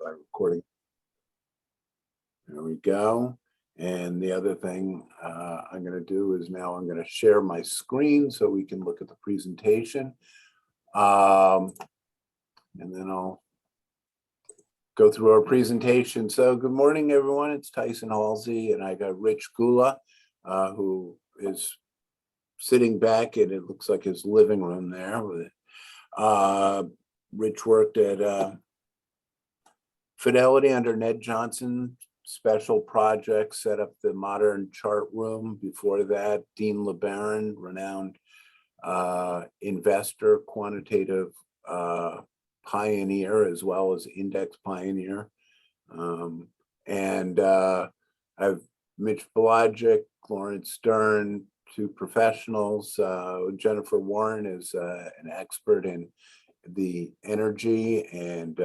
Try recording. There we go. And the other thing I'm going to do is now I'm going to share my screen so we can look at the presentation. And then I'll go through our presentation. So good morning, everyone. It's Tyson Halsey, and I got Rich Gula, who is sitting back in, it looks like his living room there. Rich worked at Fidelity under Ned Johnson, special projects, set up the modern chart room. Before that, Dean LeBaron, renowned investor, quantitative pioneer, as well as index pioneer. And I've Mitch Belagic, Lawrence Stern, two professionals. Jennifer Warren is an expert in the energy, and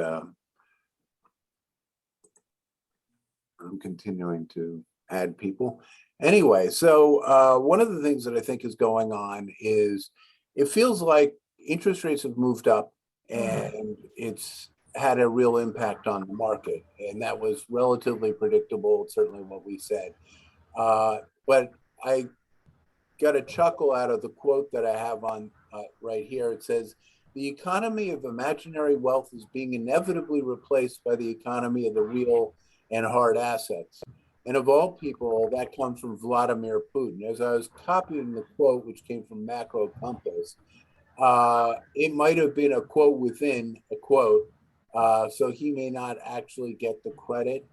I'm continuing to add people. Anyway, so one of the things that I think is going on is it feels like interest rates have moved up and it's had a real impact on the market. And that was relatively predictable, certainly what we said. But I got a chuckle out of the quote that I have on right here. It says, "The economy of imaginary wealth is being inevitably replaced by the economy of the real and hard assets." And of all people, that comes from Vladimir Putin. As I was copying the quote, which came from Macro Compass, it might have been a quote within a quote. So he may not actually get the credit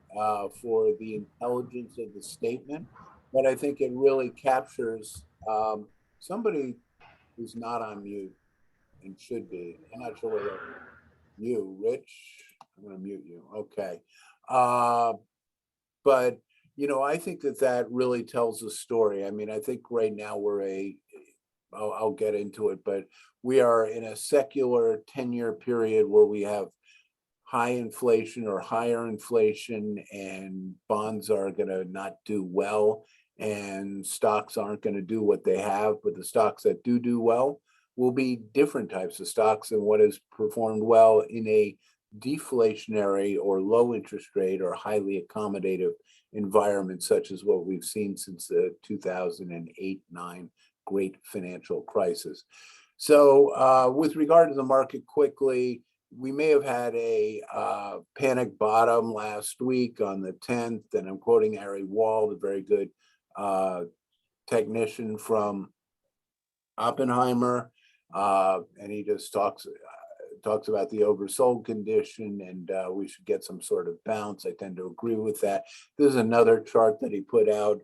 for the intelligence of the statement, but I think it really captures somebody who's not on mute and should be. I'm not sure whether you, Rich. I'm going to mute you. Okay. But, you know, I think that really tells a story. I mean, I think right now I'll get into it, but we are in a secular 10-year period where we have high inflation or higher inflation, and bonds are going to not do well, and stocks aren't going to do what they have, but the stocks that do well will be different types of stocks than what has performed well in a deflationary or low interest rate or highly accommodative environment, such as what we've seen since the 2008-9 great financial crisis. So with regard to the market quickly, we may have had a panic bottom last week on the 10th, and I'm quoting Harry Wall, the very good technician from Oppenheimer, and he just talks about the oversold condition, and we should get some sort of bounce. I tend to agree with that. This is another chart that he put out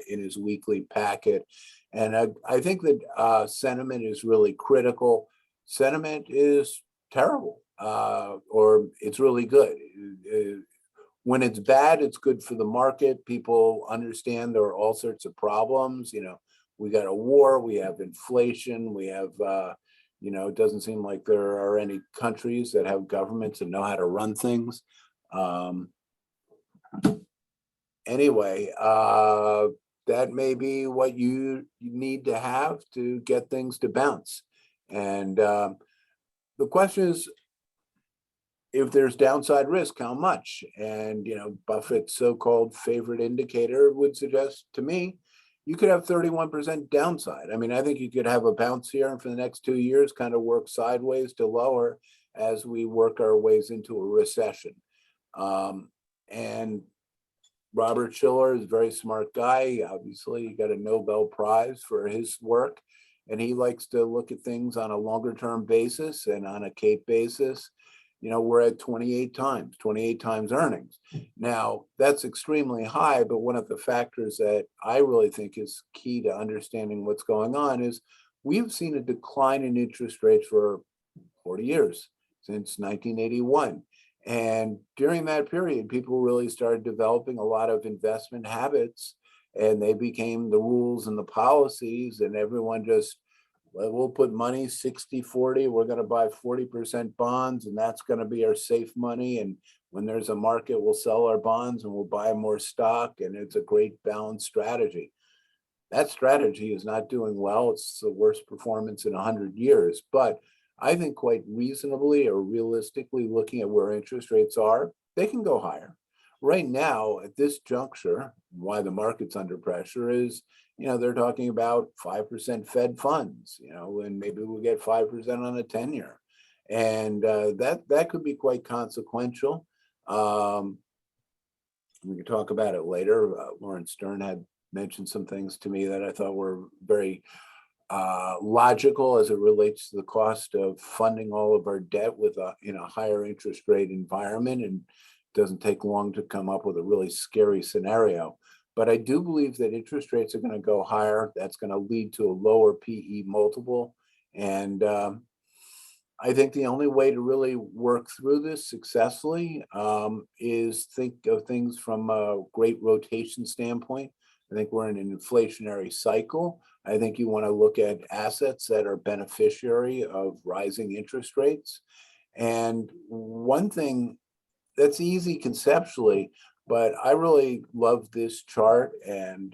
in his weekly packet, and I think that sentiment is really critical. Sentiment is terrible, or it's really good. When it's bad, it's good for the market. People understand there are all sorts of problems. You know, we got a war, we have inflation, we have, you know, it doesn't seem like there are any countries that have governments that know how to run things. Anyway, that may be what you need to have to get things to bounce. And the question is, if there's downside risk, how much? And, you know, Buffett's so-called favorite indicator would suggest to me, you could have 31% downside. I mean, I think you could have a bounce here and for the next 2 years kind of work sideways to lower as we work our ways into a recession. And Robert Shiller is a very smart guy. Obviously, he got a Nobel Prize for his work, and he likes to look at things on a longer term basis and on a CAPE basis. You know, we're at 28 times earnings. Now, that's extremely high, but one of the factors that I really think is key to understanding what's going on is we've seen a decline in interest rates for 40 years, since 1981. And during that period, people really started developing a lot of investment habits, and they became the rules and the policies, and everyone just, well, we'll put money 60-40. We're going to buy 40% bonds, and that's going to be our safe money. And when there's a market, we'll sell our bonds and we'll buy more stock. And it's a great balanced strategy. That strategy is not doing well. It's the worst performance in 100 years. But I think quite reasonably or realistically, looking at where interest rates are they can go higher. Right now, at this juncture, why the market's under pressure is, they're talking about 5% Fed funds, and maybe we'll get 5% on a 10-year. And that could be quite consequential. We can talk about it later. Lawrence Stern had mentioned some things to me that I thought were very logical as it relates to the cost of funding all of our debt with in a higher interest rate environment, and it doesn't take long to come up with a really scary scenario. But I do believe that interest rates are going to go higher. That's going to lead to a lower PE multiple. And I think the only way to really work through this successfully is think of things from a great rotation standpoint. I think we're in an inflationary cycle. I think you want to look at assets that are beneficiary of rising interest rates. And one thing that's easy conceptually, but I really love this chart. And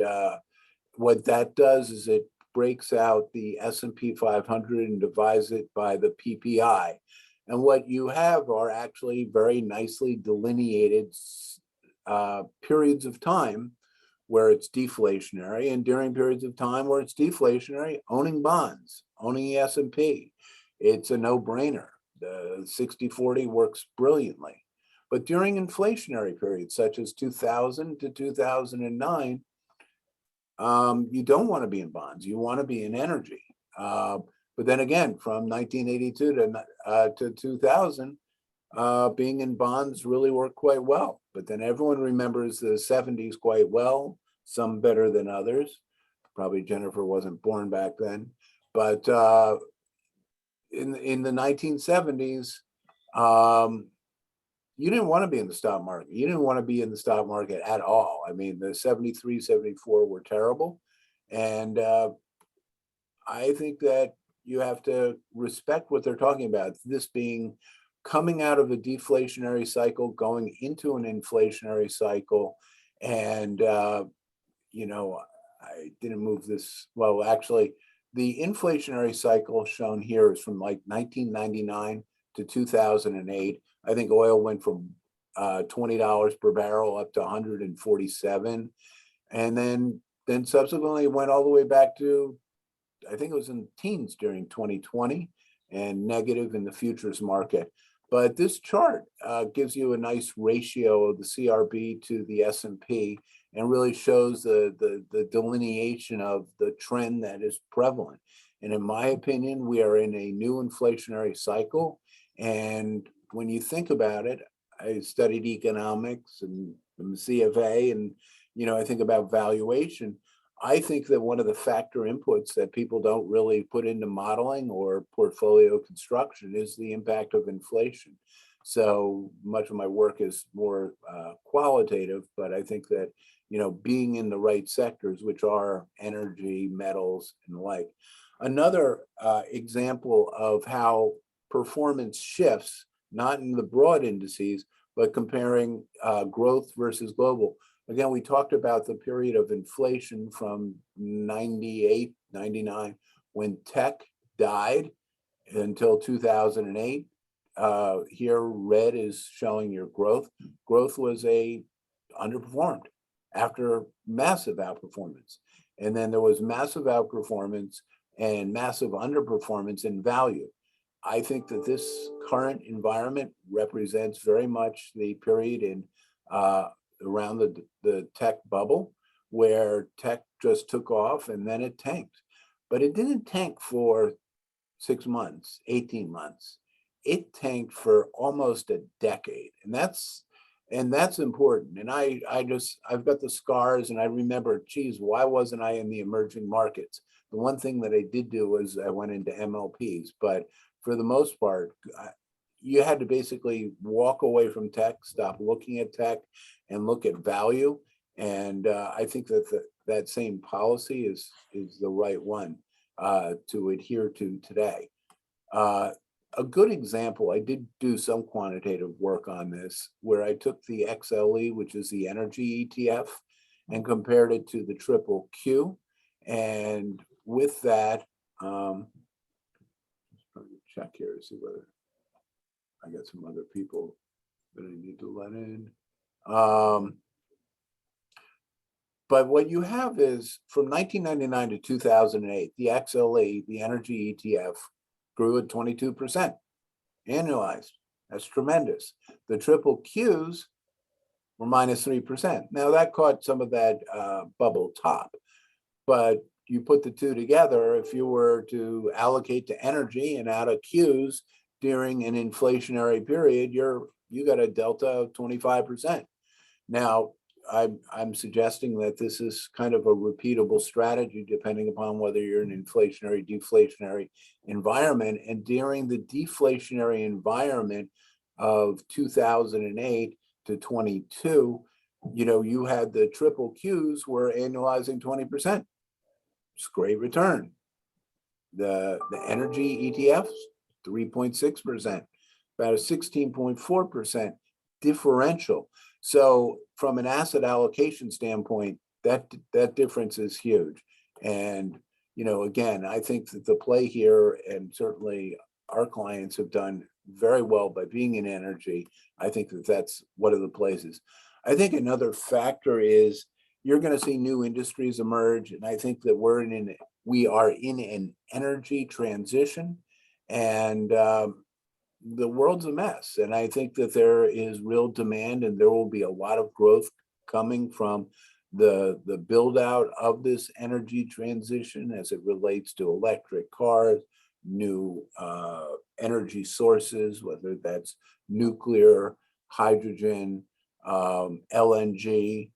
what that does is it breaks out the S&P 500 and divides it by the PPI. And what you have are actually very nicely delineated periods of time where it's deflationary, and during periods of time where it's deflationary, owning bonds, owning the S&P. It's a no-brainer. The 60-40 works brilliantly. But during inflationary periods, such as 2000 to 2009, you don't want to be in bonds. You want to be in energy. But then again, from 1982 to 2000, being in bonds really worked quite well. But then everyone remembers the 70s quite well, some better than others. Probably Jennifer wasn't born back then. But in the 1970s, you didn't want to be in the stock market. You didn't want to be in the stock market at all. I mean, the 73, 74 were terrible. And I think that you have to respect what they're talking about. This being coming out of a deflationary cycle, going into an inflationary cycle. And, I didn't move this. Well, actually, the inflationary cycle shown here is from like 1999 to 2008. I think oil went from $20 per barrel up to 147. And then subsequently it went all the way back to, I think it was in teens during 2020 and negative in the futures market. But this chart gives you a nice ratio of the CRB to the S&P and really shows the delineation of the trend that is prevalent. And in my opinion, we are in a new inflationary cycle. And when you think about it, I studied economics and CFA, and I think about valuation. I think that one of the factor inputs that people don't really put into modeling or portfolio construction is the impact of inflation. So much of my work is more qualitative, but I think that being in the right sectors, which are energy, metals, and the like. Another example of how performance shifts, not in the broad indices, but comparing growth versus global. Again, we talked about the period of inflation from 98, 99, when tech died until 2008. Here, red is showing your growth. Growth was underperformed after massive outperformance. And then there was massive outperformance and massive underperformance in value. I think that this current environment represents very much the period in around the tech bubble, where tech just took off and then it tanked. But it didn't tank for 6 months, 18 months. It tanked for almost a decade. And that's important. And I've got the scars, and I remember, geez, why wasn't I in the emerging markets? The one thing that I did do was I went into MLPs, but for the most part, you had to basically walk away from tech, stop looking at tech, and look at value. And I think that that same policy is the right one to adhere to today. A good example, I did do some quantitative work on this, where I took the XLE, which is the energy ETF, and compared it to the triple Q. And with that, check here to see whether I got some other people that I need to let in. But what you have is from 1999 to 2008, the XLE, the energy ETF, grew at 22% annualized. That's tremendous. The triple Qs were minus 3%. Now that caught some of that bubble top, but you put the two together, if you were to allocate to energy and out of Qs during an inflationary period, you got a delta of 25%. Now, I'm suggesting that this is kind of a repeatable strategy depending upon whether you're in an inflationary, deflationary environment. And during the deflationary environment of 2008 to 22, you had the triple Qs were annualizing 20%. It's great return. The energy ETFs, 3.6%, about a 16.4% differential. So from an asset allocation standpoint, that difference is huge. And, again, I think that the play here, and certainly our clients have done very well by being in energy. I think that that's one of the places. I think another factor is you're going to see new industries emerge. And I think that we are in an energy transition, and the world's a mess. And I think that there is real demand, and there will be a lot of growth coming from the build out of this energy transition as it relates to electric cars, new energy sources, whether that's nuclear, hydrogen, LNG,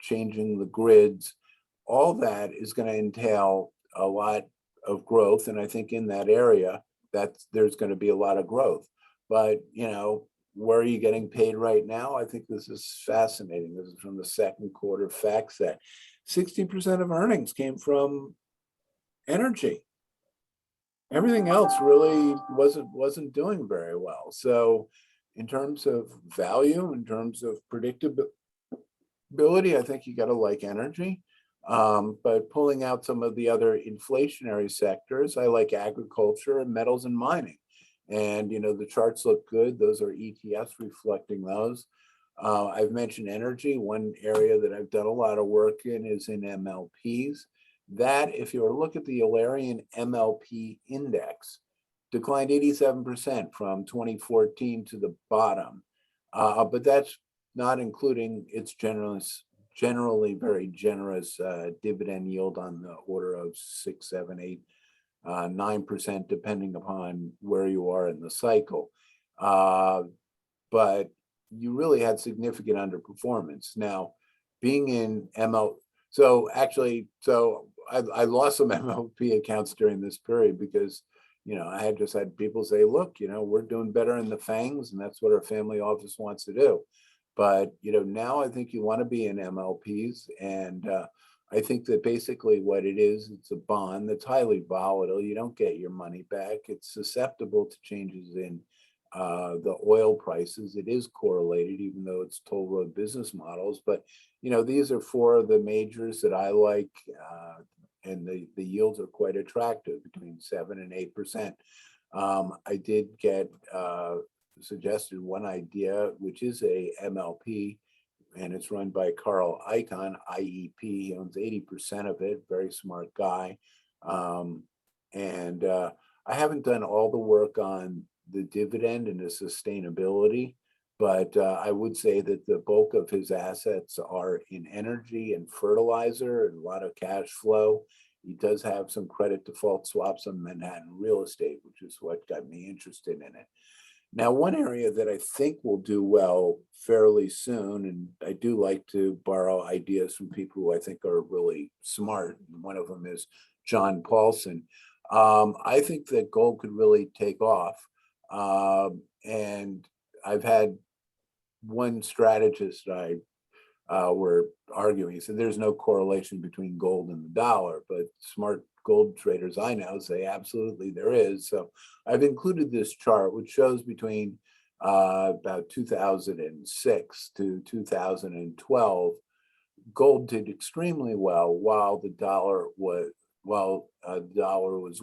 changing the grids. All that is going to entail a lot of growth. And I think in that area, there's going to be a lot of growth. But, where are you getting paid right now? I think this is fascinating. This is from the second quarter fact set. 60% of earnings came from energy. Everything else really wasn't doing very well. So in terms of value, in terms of predictability, I think you got to like energy. But pulling out some of the other inflationary sectors, I like agriculture and metals and mining. And, the charts look good. Those are ETFs reflecting those. I've mentioned energy. One area that I've done a lot of work in is in MLPs. That, if you were to look at the Alerian MLP index, declined 87% from 2014 to the bottom. But that's not including its generally very generous dividend yield on the order of 6, 7, 8, 9%, depending upon where you are in the cycle. But you really had significant underperformance. Now, being in I lost some MLP accounts during this period because, I had just had people say, look, we're doing better in the FANGs, and that's what our family office wants to do. But, now I think you want to be in MLPs. And I think that basically what it is, it's a bond that's highly volatile. You don't get your money back. It's susceptible to changes in the oil prices. It is correlated, even though it's toll road business models. But, these are four of the majors that I like. And the yields are quite attractive, between 7 and 8%. I did get suggested one idea, which is a MLP, and it's run by Carl Icahn, IEP. He owns 80% of it, very smart guy. And I haven't done all the work on the dividend and the sustainability, but I would say that the bulk of his assets are in energy and fertilizer and a lot of cash flow. He does have some credit default swaps on Manhattan real estate, which is what got me interested in it. Now, one area that I think will do well fairly soon, and I do like to borrow ideas from people who I think are really smart. One of them is John Paulson. I think that gold could really take off. And I've had one strategist were arguing. He said there's no correlation between gold and the dollar, but smart gold traders I know say absolutely there is. So I've included this chart, which shows between about 2006 to 2012, gold did extremely well while the dollar was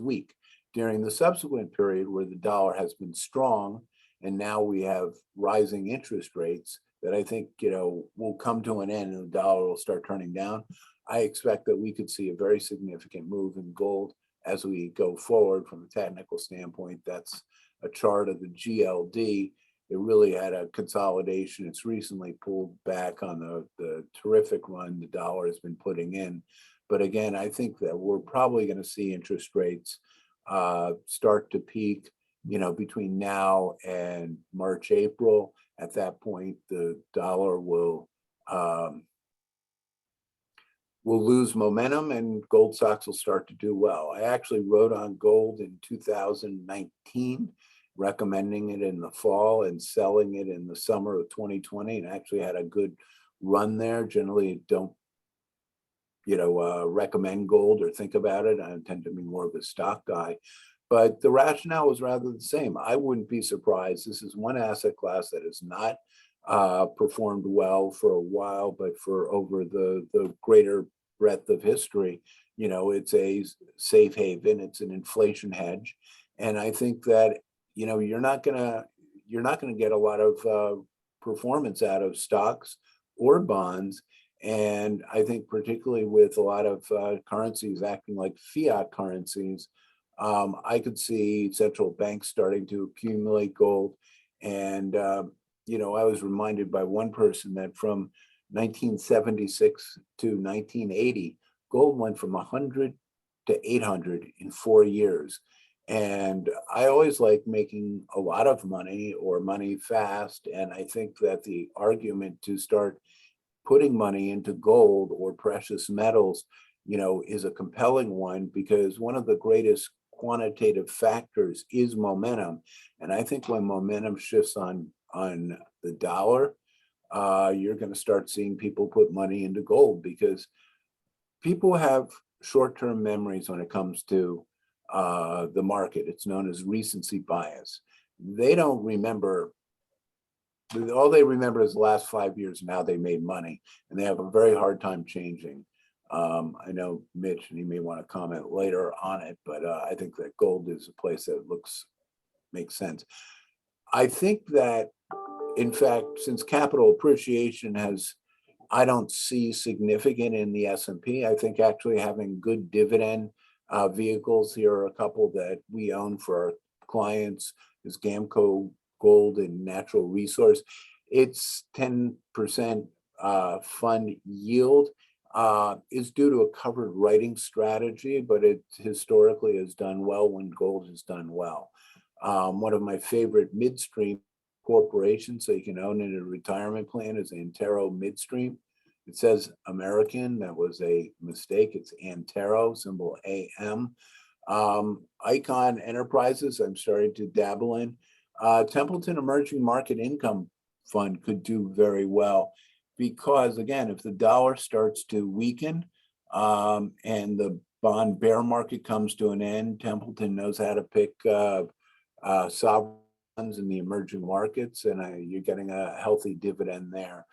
weak. During the subsequent period where the dollar has been strong, and now we have rising interest rates that I think, will come to an end and the dollar will start turning down. I expect that we could see a very significant move in gold as we go forward from a technical standpoint. That's a chart of the GLD. It really had a consolidation. It's recently pulled back on the terrific run the dollar has been putting in. But again, I think that we're probably going to see interest rates start to peak, between now and March, April. At that point, the dollar will lose momentum and gold stocks will start to do well. I actually wrote on gold in 2019, recommending it in the fall and selling it in the summer of 2020, and actually had a good run there. Generally don't recommend gold or think about it. I tend to be more of a stock guy, but the rationale was rather the same. I wouldn't be surprised. This is one asset class that has not performed well for a while, but for over the greater breadth of history, it's a safe haven. It's an inflation hedge, and I think that you're not gonna get a lot of performance out of stocks or bonds. And I think particularly with a lot of currencies acting like fiat currencies, I could see central banks starting to accumulate gold. And, I was reminded by one person that from 1976 to 1980, gold went from 100 to 800 in 4 years. And I always like making a lot of money or money fast. And I think that the argument to start putting money into gold or precious metals, is a compelling one, because one of the greatest quantitative factors is momentum. And I think when momentum shifts on the dollar, you're going to start seeing people put money into gold, because people have short-term memories when it comes to the market. It's known as recency bias. They don't remember. All they remember is the last 5 years and how they made money, and they have a very hard time changing. I know Mitch, and he may want to comment later on it, but I think that gold is a place that makes sense. I think that, in fact, since capital appreciation I don't see significant in the S&P. I think actually having good dividend vehicles, here are a couple that we own for our clients, is Gamco Gold and Natural Resource. It's 10% fund yield. Is due to a covered writing strategy, but it historically has done well when gold has done well. One of my favorite midstream corporations, so you can own in a retirement plan, is Antero Midstream. It says American. That was a mistake. It's Antero, symbol AM. Icon Enterprises, I'm starting to dabble in. Templeton Emerging Market Income Fund could do very well, because again, if the dollar starts to weaken and the bond bear market comes to an end, Templeton knows how to pick sovereigns in the emerging markets, and you're getting a healthy dividend there.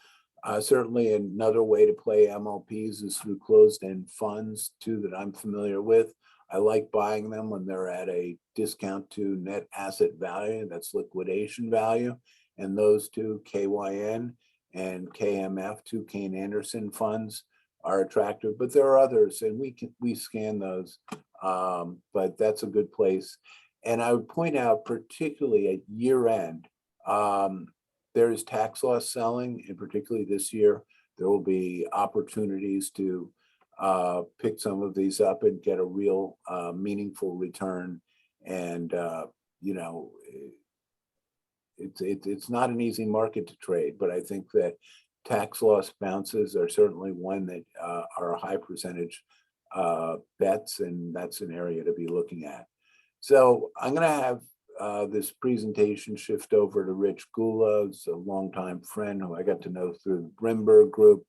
Certainly another way to play MLPs is through closed-end funds, too, that I'm familiar with. I like buying them when they're at a discount to net asset value, that's liquidation value. And those two, KYN and KMF, two Kane Anderson funds, are attractive, but there are others, and we scan those, but that's a good place. And I would point out, particularly at year end, there is tax loss selling, and particularly this year, there will be opportunities to pick some of these up and get a real meaningful return. And it's not an easy market to trade, but I think that tax loss bounces are certainly one that are a high percentage bets, and that's an area to be looking at. So I'm going to have this presentation shift over to Rich Gula, who's a longtime friend who I got to know through the Brimberg Group.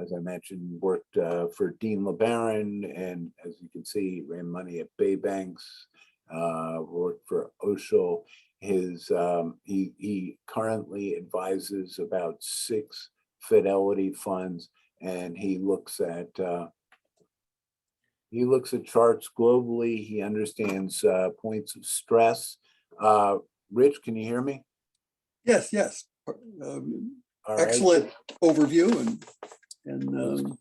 As I mentioned, worked for Dean LeBaron, and as you can see, ran money at Baybanks, worked for Oshel. He currently advises about 6 Fidelity funds, and he looks at charts globally. He understands points of stress. Rich, can you hear me? Yes, yes. All right. Excellent overview, and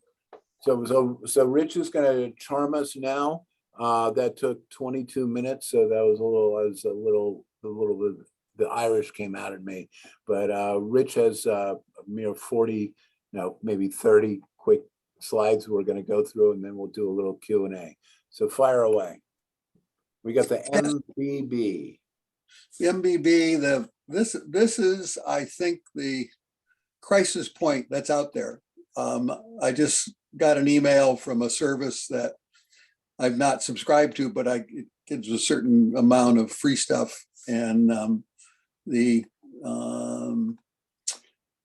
So Rich is going to charm us now. That took 22 minutes, so that was a little bit. The Irish came out at me, but Rich has a mere 40, no, maybe 30 quick slides we're going to go through, and then we'll do a little Q&A. So fire away. We got the MBB. the MBB. This is, I think, the crisis point that's out there. I just got an email from a service that I've not subscribed to, but it gives a certain amount of free stuff. And the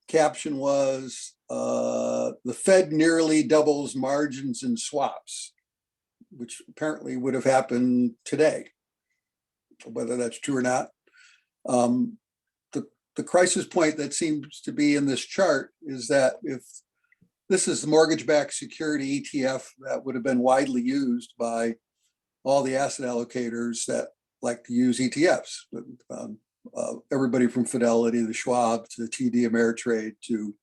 caption was, the Fed nearly doubles margins in swaps, which apparently would have happened today. Whether that's true or not. The crisis point that seems to be in this chart is that if this is the mortgage-backed security ETF that would have been widely used by all the asset allocators that like to use ETFs. Everybody from Fidelity to Schwab to TD Ameritrade to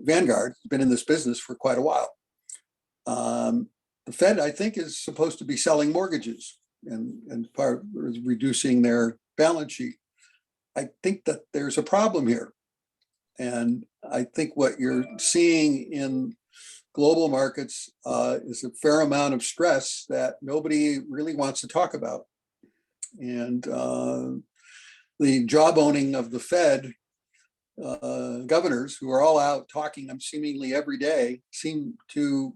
Vanguard has been in this business for quite a while. The Fed, I think, is supposed to be selling mortgages and part reducing their balance sheet. I think that there's a problem here. And I think what you're seeing in global markets is a fair amount of stress that nobody really wants to talk about. And the jawboning of the Fed governors, who are all out talking seemingly every day, seem to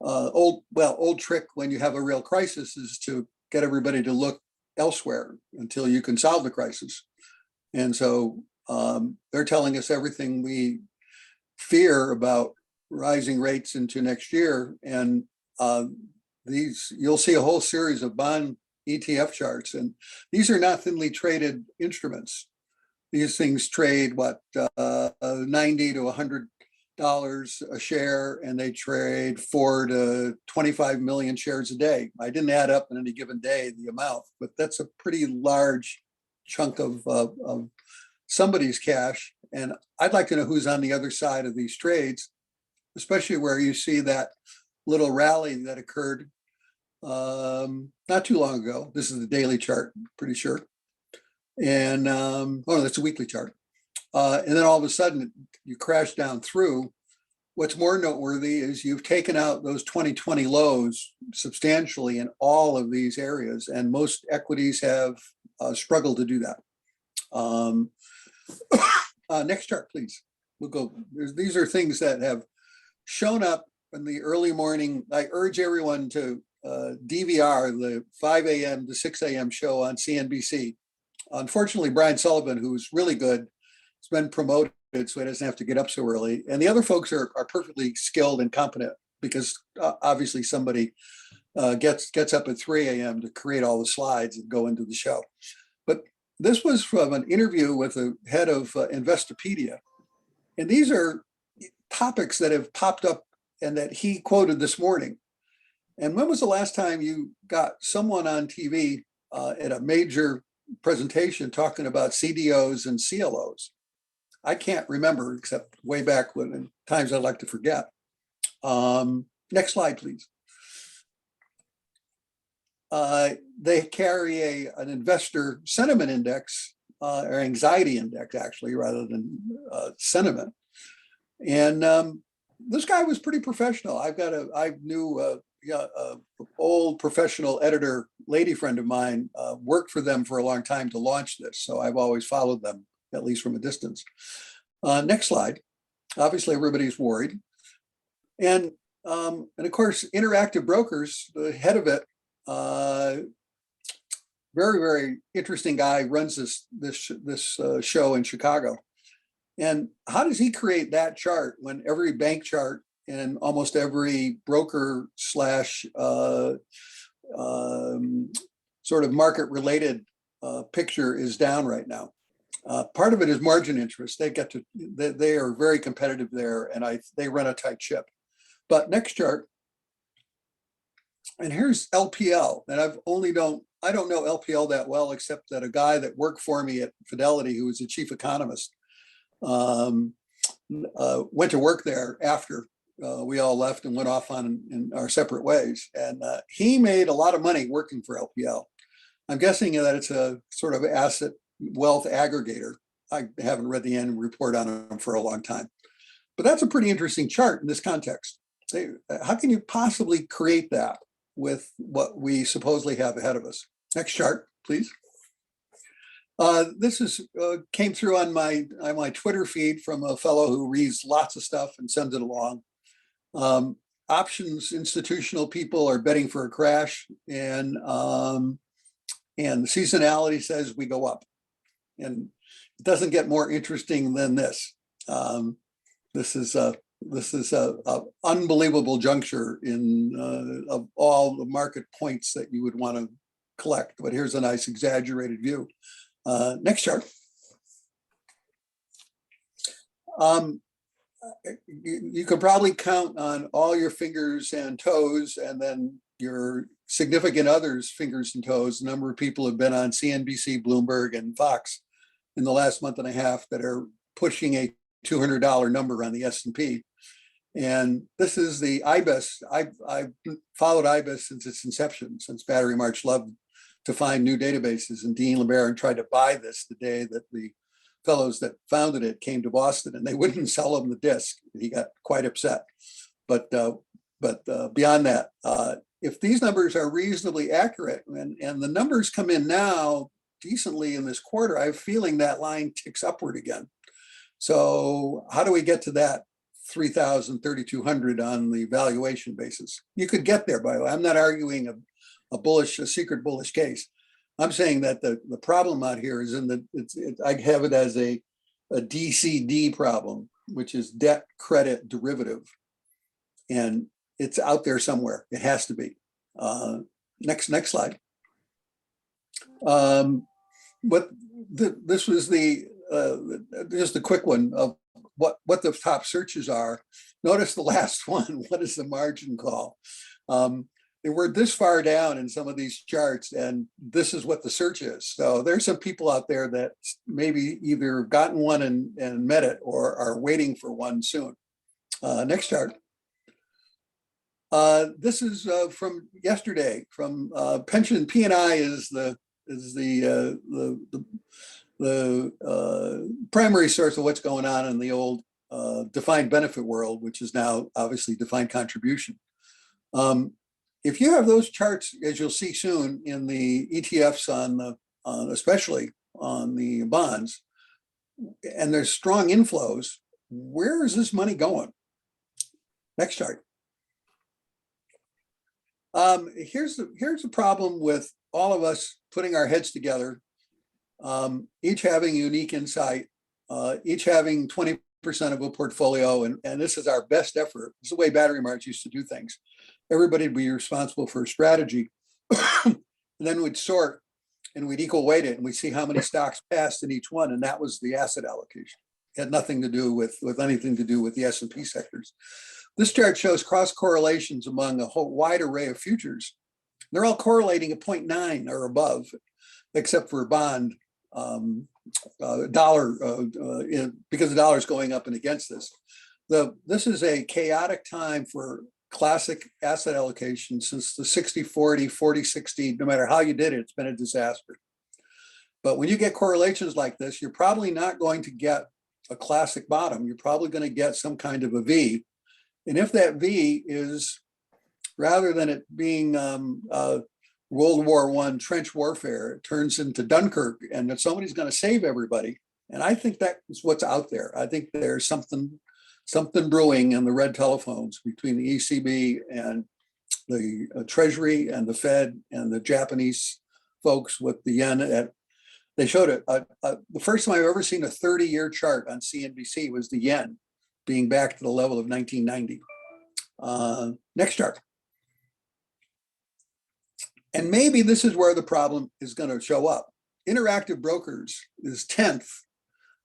old trick when you have a real crisis is to get everybody to look elsewhere until you can solve the crisis. And so they're telling us everything we fear about rising rates into next year. And you'll see a whole series of bond ETF charts, and these are not thinly traded instruments. These things trade 90 to $100 a share, and they trade 4 to 25 million shares a day. I didn't add up in any given day the amount, but that's a pretty large chunk of somebody's cash. And I'd like to know who's on the other side of these trades, especially where you see that little rally that occurred not too long ago. This is the daily chart, pretty sure. And that's a weekly chart. And then all of a sudden you crash down through. What's more noteworthy is you've taken out those 2020 lows substantially in all of these areas, and most equities have struggled to do that. Next chart, please. We'll go. These are things that have shown up in the early morning. I urge everyone to DVR the 5 a.m. to 6 a.m. show on CNBC. Unfortunately, Brian Sullivan, who's really good, has been promoted, so he doesn't have to get up so early. And the other folks are perfectly skilled and competent, because obviously somebody gets up at 3 a.m. to create all the slides and go into the show. But this was from an interview with the head of Investopedia. And these are topics that have popped up and that he quoted this morning. And when was the last time you got someone on TV at a major presentation talking about CDOs and CLOs? I can't remember, except way back when, in times I'd like to forget. Next slide, please. They carry an investor sentiment index, or anxiety index, actually, rather than sentiment. And this guy was pretty professional. I knew an old professional editor, lady friend of mine, worked for them for a long time to launch this. So I've always followed them, at least from a distance. Next slide. Obviously, everybody's worried. And of course, Interactive Brokers, the head of it, very, very interesting guy, runs this show in Chicago. And how does he create that chart when every bank chart and almost every broker slash sort of market related picture is down right now? Part of it is margin interest. They are very competitive there, and they run a tight ship. But next chart, and here's LPL, and I've only known I don't know LPL that well, except that a guy that worked for me at Fidelity, who was a chief economist, went to work there after we all left and went off on in our separate ways. And he made a lot of money working for LPL. I'm guessing that it's a sort of asset wealth aggregator. I haven't read the annual report on them for a long time, but that's a pretty interesting chart in this context. How can you possibly create that with what we supposedly have ahead of us? Next chart, please. This is came through on my Twitter feed from a fellow who reads lots of stuff and sends it along. Options institutional people are betting for a crash, and the seasonality says we go up. And it doesn't get more interesting than this. This is a unbelievable juncture in of all the market points that you would want to collect. But here's a nice exaggerated view. Next chart. You could probably count on all your fingers and toes, and then your significant others' fingers and toes. The number of people have been on CNBC, Bloomberg, and Fox in the last month and a half that are pushing a $200 number on the S&P. And this is the IBIS. I've followed IBIS since its inception, since Battery March loved to find new databases. And Dean LeBaron tried to buy this the day that the fellows that founded it came to Boston, and they wouldn't sell him the disc. He got quite upset. But beyond that, if these numbers are reasonably accurate, and the numbers come in now decently in this quarter, I have a feeling that line ticks upward again. So how do we get to that 3,000, 3,200 on the valuation basis? You could get there, by the way. I'm not arguing a secret bullish case. I'm saying that the problem out here is I have it as a DCD problem, which is debt credit derivative. And it's out there somewhere. It has to be. Next slide. This was just a quick one of what the top searches are. Notice the last one. What is the margin call? We're this far down in some of these charts, and this is what the search is. So there's some people out there that maybe either gotten one and met it, or are waiting for one soon. Next chart. This is from yesterday. From pension P&I is the primary source of what's going on in the old defined benefit world, which is now obviously defined contribution. If you have those charts, as you'll see soon in the ETFs especially on the bonds, and there's strong inflows, where is this money going? Next chart. Here's the problem with all of us putting our heads together, each having unique insight, each having 20% of a portfolio, and this is our best effort. This is the way Battery March used to do things. Everybody would be responsible for a strategy, and then we'd sort and we'd equal weight it, and we'd see how many stocks passed in each one, and that was the asset allocation. It had nothing to do with anything to do with the S&P sectors. This chart shows cross correlations among a whole wide array of futures. They're all correlating at 0.9 or above, except for bond dollar, because the dollar is going up and against this. This is a chaotic time for classic asset allocation since the 60-40, 40-60, no matter how you did it, it's been a disaster. But when you get correlations like this, you're probably not going to get a classic bottom. You're probably going to get some kind of a V. And if that V is, rather than it being World War I trench warfare, it turns into Dunkirk, and that somebody's going to save everybody. And I think that is what's out there. I think there's something brewing in the red telephones between the ECB and the Treasury and the Fed and the Japanese folks with the yen. They showed it. The first time I've ever seen a 30-year chart on CNBC was the yen being back to the level of 1990. Next chart. And maybe this is where the problem is going to show up. Interactive Brokers is 10th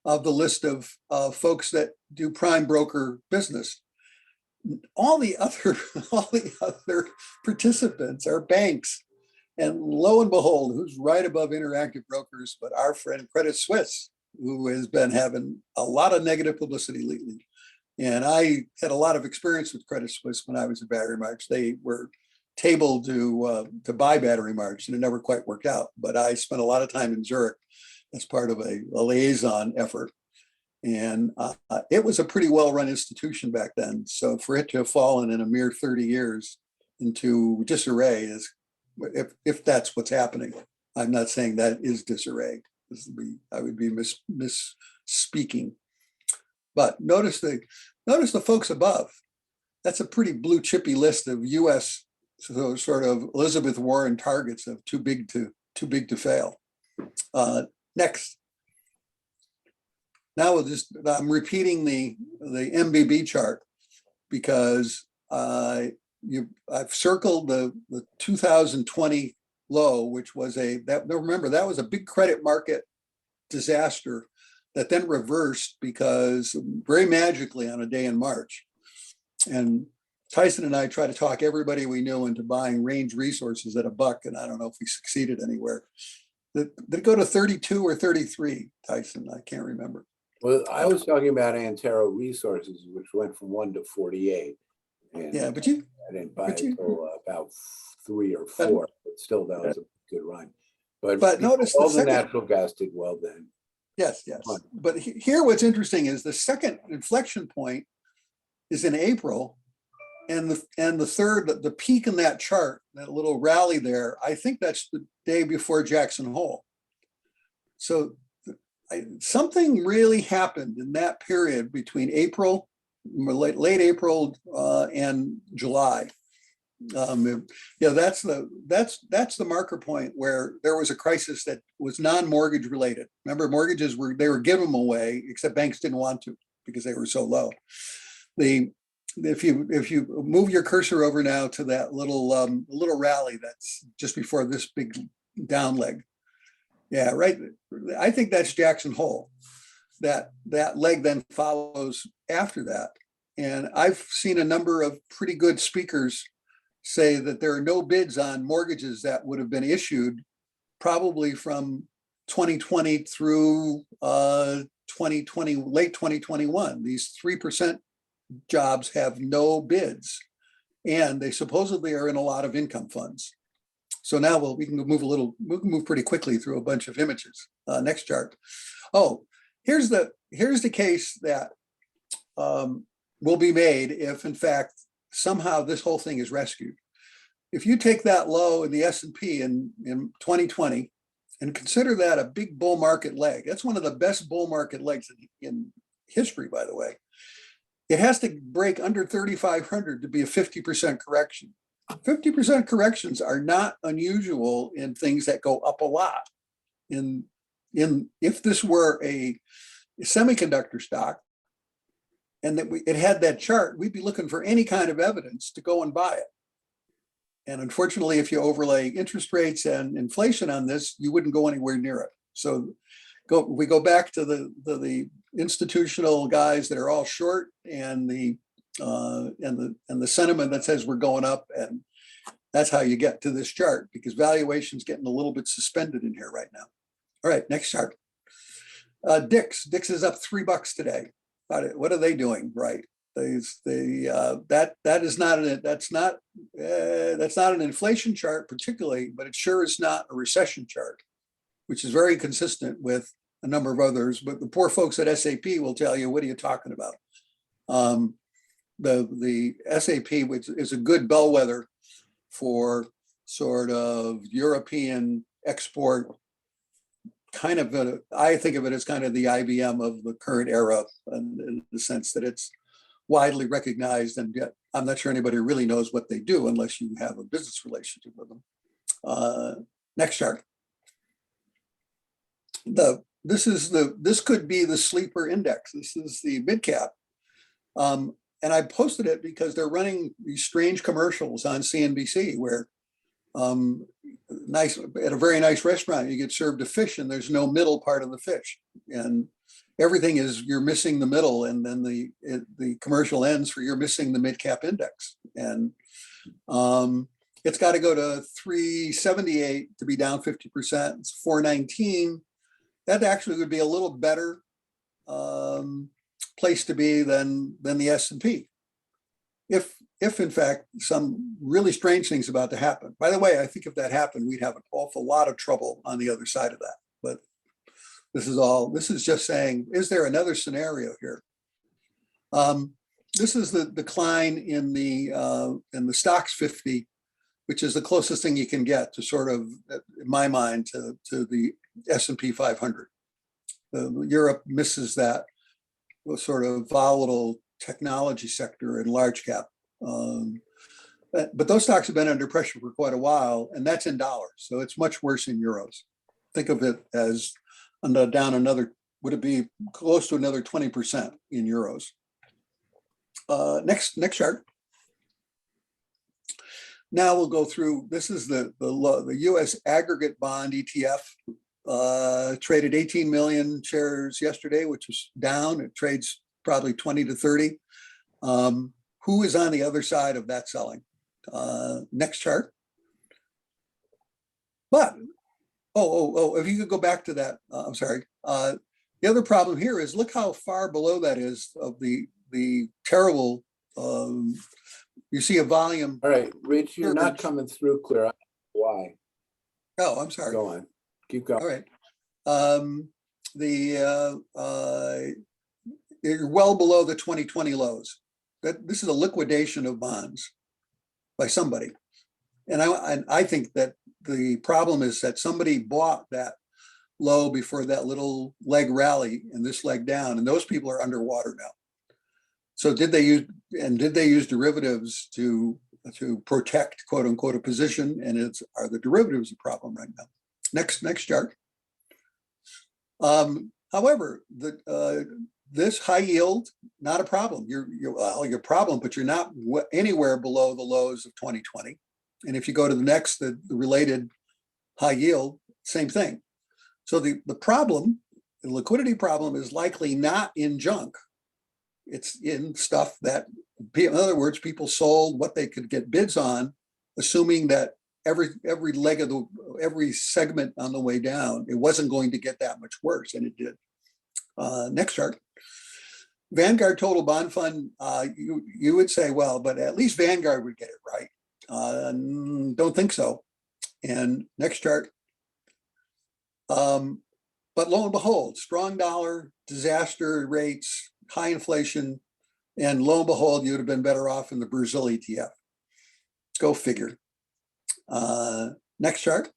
of the list of folks that do prime broker business. All the other participants are banks And lo and behold, who's right above Interactive Brokers, but our friend Credit Suisse, who has been having a lot of negative publicity lately. And I had a lot of experience with Credit Suisse when I was at Battery Marks. They were tabled to buy Battery Marks, and it never quite worked out. But I spent a lot of time in Zurich as part of a liaison effort. And it was a pretty well-run institution back then. So for it to have fallen in a mere 30 years into disarray is, if that's what's happening. I'm not saying that is disarray. I would be misspeaking. But notice the folks above. That's a pretty blue chippy list of U.S. sort of Elizabeth Warren targets of too big to fail. Next. Now I'm repeating the MBB chart because I've circled the 2020 low, which was remember, that was a big credit market disaster that then reversed because very magically on a day in March. And Tyson and I tried to talk everybody we knew into buying Range Resources at $1, and I don't know if we succeeded anywhere. Did it go to 32 or 33, Tyson? I can't remember. Well, I was talking about Antero Resources, which went from 1 to 48. And yeah, but I didn't buy it until about 3 or 4, but still that was a good run. But notice all the natural gas did well then. Yes. But here what's interesting is the second inflection point is in April, and the third, the peak in that chart, that little rally there, I think that's the day before Jackson Hole. So something really happened in that period between April, late April and July. That's the marker point where there was a crisis that was non-mortgage related. Remember, mortgages they were giving them away, except banks didn't want to because they were so low. If you move your cursor over now to that little rally that's just before this big down leg. Yeah, right. I think that's Jackson Hole. That leg then follows after that. And I've seen a number of pretty good speakers say that there are no bids on mortgages that would have been issued probably from 2020 through 2020, late 2021. These 3% jobs have no bids, and they supposedly are in a lot of income funds. So now we can move pretty quickly through a bunch of images. Next chart. Oh, here's the case that will be made if, in fact, somehow this whole thing is rescued. If you take that low in the S&P in 2020 and consider that a big bull market leg, that's one of the best bull market legs in history, by the way. It has to break under 3,500 to be a 50% correction. 50% corrections are not unusual in things that go up a lot. If this were a semiconductor stock and that it had that chart, we'd be looking for any kind of evidence to go and buy it. And unfortunately, if you overlay interest rates and inflation on this, you wouldn't go anywhere near it. So we go back to the institutional guys that are all short and the sentiment that says we're going up, and that's how you get to this chart, because valuation's getting a little bit suspended in here right now. All right, next chart. Dix is up $3 today. What are they doing right? That's not an inflation chart particularly, but it sure is not a recession chart, which is very consistent with a number of others. But the poor folks at SAP will tell you, what are you talking about? The SAP, which is a good bellwether for sort of European export, kind of I think of it as kind of the IBM of the current era, in the sense that it's widely recognized, and yet I'm not sure anybody really knows what they do unless you have a business relationship with them. Next chart. This could be the sleeper index. This is the mid cap. And I posted it because they're running these strange commercials on CNBC where at a very nice restaurant, you get served a fish and there's no middle part of the fish. And everything is, you're missing the middle, and then the commercial ends for you're missing the mid cap index. And It's got to go to 378 to be down 50%. It's 419. That actually would be a little better place to be than the S&P. If in fact some really strange things about to happen. By the way, I think if that happened, we'd have an awful lot of trouble on the other side of that. But this is just saying, is there another scenario here? This is the decline in the stocks 50, which is the closest thing you can get to sort of, in my mind, to the S&P 500. Europe misses that sort of volatile technology sector and large cap. But those stocks have been under pressure for quite a while, and that's in dollars. So it's much worse in euros. Think of it as down another, would it be close to another 20% in euros? Next chart. Now we'll go through, this is the US aggregate bond ETF, traded 18 million shares yesterday, which is down. It trades probably 20 to 30. Who is on the other side of that selling? Next chart. But, if you could go back to that, I'm sorry. The other problem here is look how far below that is of the terrible, you see a volume. All right, Rich, you're not coming through clear. I don't know why? Oh, I'm sorry. Go on, keep going. All right. You're well below the 2020 lows. This is a liquidation of bonds by somebody. And I think that the problem is that somebody bought that low before that little leg rally and this leg down, and those people are underwater now. So did they use derivatives to protect, quote unquote, a position? And are the derivatives a problem right now? Next chart. However, this high yield, not a problem. You're problem, but you're not anywhere below the lows of 2020. And if you go to the next, the related high yield, same thing. So the problem, the liquidity problem, is likely not in junk. It's in stuff that, in other words, people sold what they could get bids on, assuming that every leg of every segment on the way down, it wasn't going to get that much worse, and it did. Next chart. Vanguard Total Bond Fund, you would say, well, but at least Vanguard would get it right. Don't think so. And next chart. But lo and behold, strong dollar, disaster rates, high inflation, and lo and behold, you'd have been better off in the Brazil ETF. Go figure. Next chart.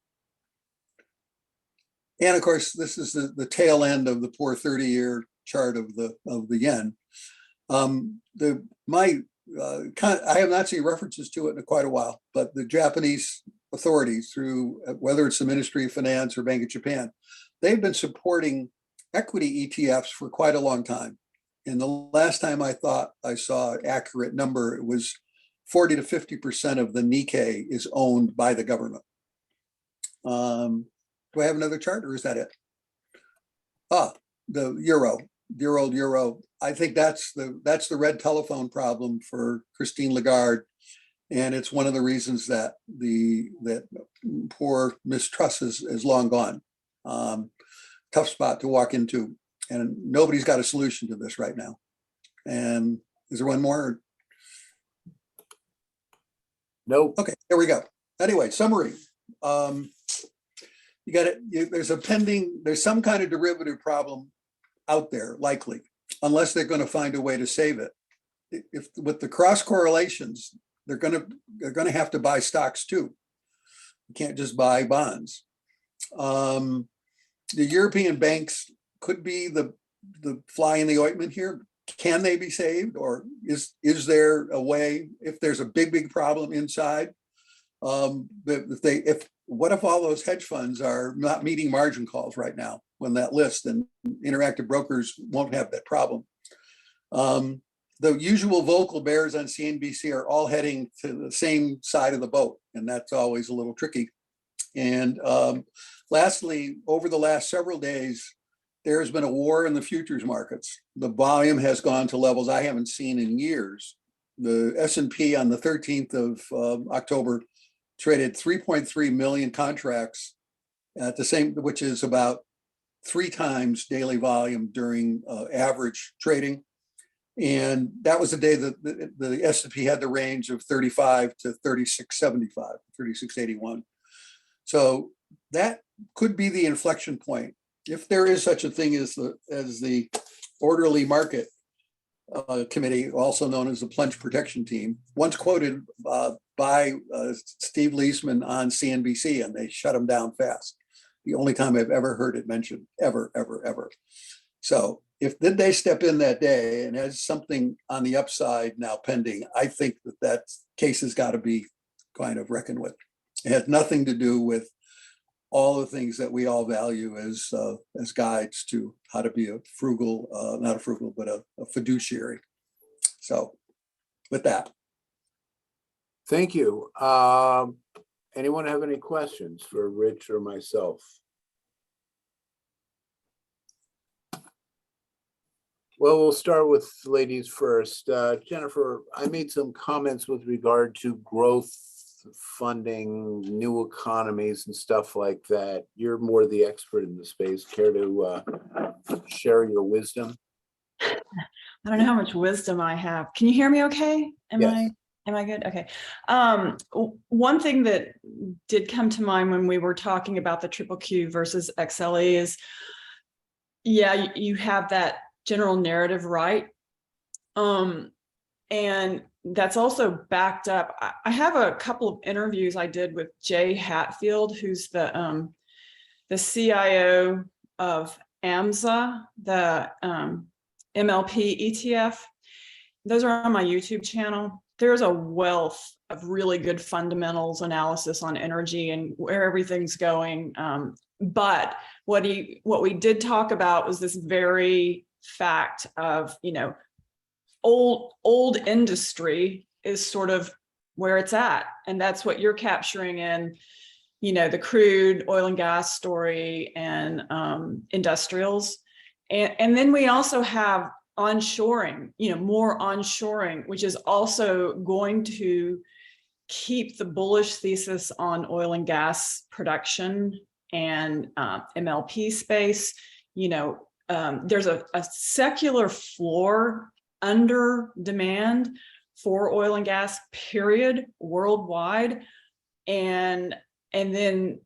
And of course, this is the tail end of the poor 30-year chart of the yen. I have not seen references to it in quite a while, but the Japanese authorities, through whether it's the Ministry of Finance or Bank of Japan, they've been supporting equity ETFs for quite a long time. And the last time I thought I saw an accurate number, it was 40 to 50% of the Nikkei is owned by the government. Do I have another chart, or is that it? The euro, dear old euro. I think that's the red telephone problem for Christine Lagarde. And it's one of the reasons that that poor Miss Truss is long gone. Tough spot to walk into, and nobody's got a solution to this right now. And is there one more? Nope. Okay, there we go. Anyway, summary. You got it. There's some kind of derivative problem out there, likely, unless they're going to find a way to save it. If with the cross correlations, they're going to have to buy stocks too. You can't just buy bonds. The European banks could be the fly in the ointment here. Can they be saved, or is there a way, if there's a big problem inside? What if all those hedge funds are not meeting margin calls right now when that list, and Interactive Brokers won't have that problem? The usual vocal bears on CNBC are all heading to the same side of the boat, and that's always a little tricky. And lastly, over the last several days, there has been a war in the futures markets. The volume has gone to levels I haven't seen in years. The S&P on the 13th of October traded 3.3 million contracts at the same, which is about 3 times daily volume during average trading. And that was the day that the S&P had the range of 35 to 36.75, 36.81. So that could be the inflection point. If there is such a thing as the orderly market committee, also known as the plunge protection team, once quoted by Steve Leisman on CNBC, and they shut him down fast. The only time I've ever heard it mentioned, ever. So if did they step in that day and has something on the upside now pending, I think that case has got to be kind of reckoned with. It has nothing to do with all the things that we all value as guides to how to be a frugal, not a frugal, but a fiduciary. So with that. Thank you. Anyone have any questions for Rich or myself? Well, we'll start with ladies first. Jennifer, I made some comments with regard to growth funding, new economies and stuff like that. You're more the expert in the space. Care to share your wisdom? I don't know how much wisdom I have. Can you hear me okay? Yes. Am I good? Okay. One thing that did come to mind when we were talking about the triple Q versus XLE is, yeah, you have that general narrative, right? And that's also backed up. I have a couple of interviews I did with Jay Hatfield, who's the CIO of AMSA, the MLP ETF. Those are on my YouTube channel. There's a wealth of really good fundamentals analysis on energy and where everything's going. But what we did talk about was this very fact of, old industry is sort of where it's at. And that's what you're capturing in, the crude, oil and gas story and industrials. And then we also have onshoring, more onshoring, which is also going to keep the bullish thesis on oil and gas production and MLP space. There's a secular floor under demand for oil and gas, period, worldwide. And then,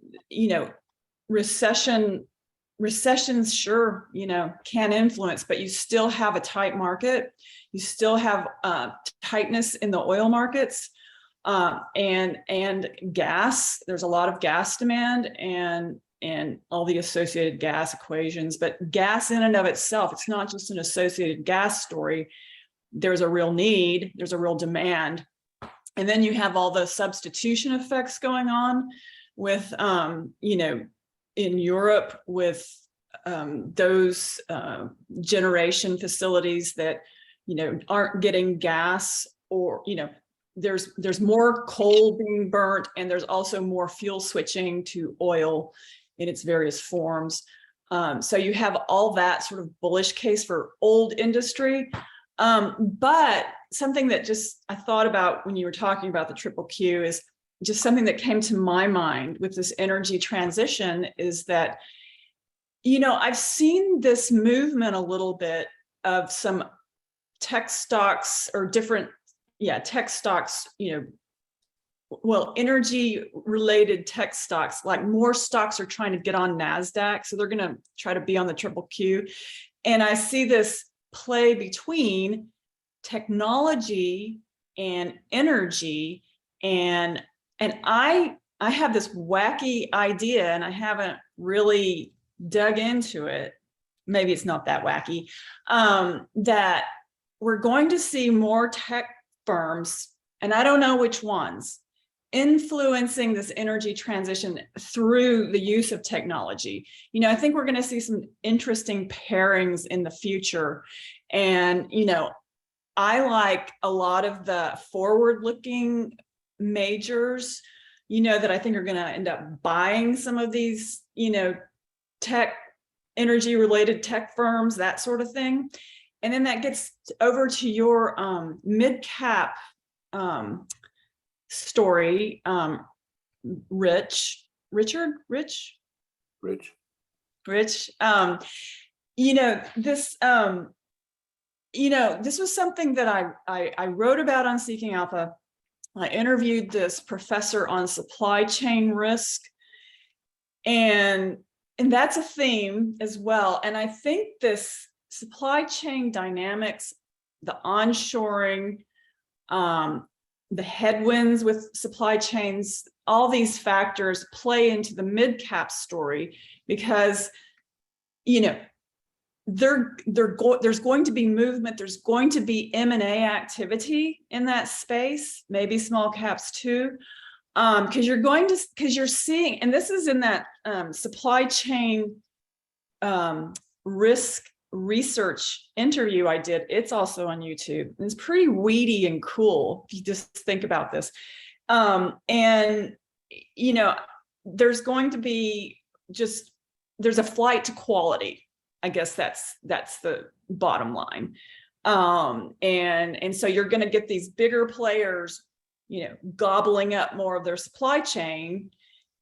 recessions, sure, can influence, but you still have a tight market. You still have tightness in the oil markets and gas. There's a lot of gas demand and all the associated gas equations, but gas in and of itself, it's not just an associated gas story. There's a real need, there's a real demand. And then you have all the substitution effects going on with, in Europe with those generation facilities that, aren't getting gas, or, there's more coal being burnt, and there's also more fuel switching to oil in its various forms. So you have all that sort of bullish case for old industry. But something that just I thought about when you were talking about the triple Q is just something that came to my mind with this energy transition is that, I've seen this movement a little bit of some tech stocks or different, tech stocks, energy related tech stocks, like more stocks are trying to get on NASDAQ. So they're going to try to be on the triple Q. And I see this play between technology and energy. And I have this wacky idea, and I haven't really dug into it. Maybe it's not that wacky, that we're going to see more tech firms, and I don't know which ones, influencing this energy transition through the use of technology. I think we're going to see some interesting pairings in the future. And, I like a lot of the forward-looking majors, that I think are going to end up buying some of these, tech, energy-related tech firms, that sort of thing. And then that gets over to your mid-cap story. Richard. Rich. This was something that I wrote about on Seeking Alpha. I interviewed this professor on supply chain risk, and that's a theme as well. And I think this supply chain dynamics, the onshoring, the headwinds with supply chains, all these factors play into the mid-cap story because, there's going to be movement, there's going to be M&A activity in that space, maybe small caps too, because you're seeing, and this is in that supply chain risk research interview I did. It's also on YouTube. It's pretty weedy and cool if you just think about this. There's going to be there's a flight to quality. I guess that's the bottom line. And so you're going to get these bigger players, gobbling up more of their supply chain.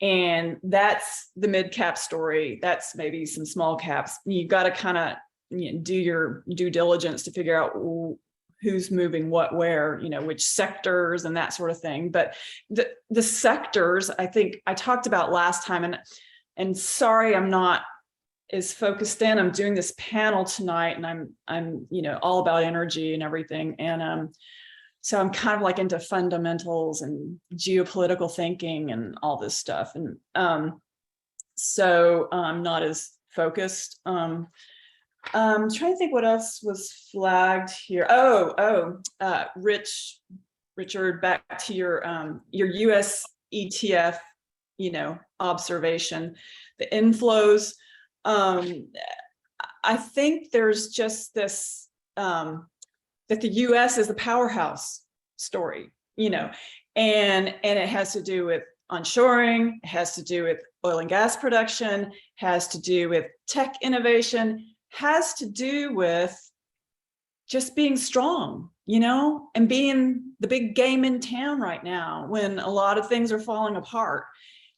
And that's the mid-cap story. That's maybe some small caps. You got to kind of do your due diligence to figure out who's moving what, where, which sectors and that sort of thing. But the sectors, I think I talked about last time, and sorry, I'm not as focused in. I'm doing this panel tonight, and I'm all about energy and everything. And so I'm kind of like into fundamentals and geopolitical thinking and all this stuff. And so I'm not as focused. I'm trying to think what else was flagged here. Richard, back to your US ETF, observation, the inflows. I think there's just this, that the US is the powerhouse story, and it has to do with onshoring, it has to do with oil and gas production, has to do with tech innovation, has to do with just being strong, and being the big game in town right now when a lot of things are falling apart.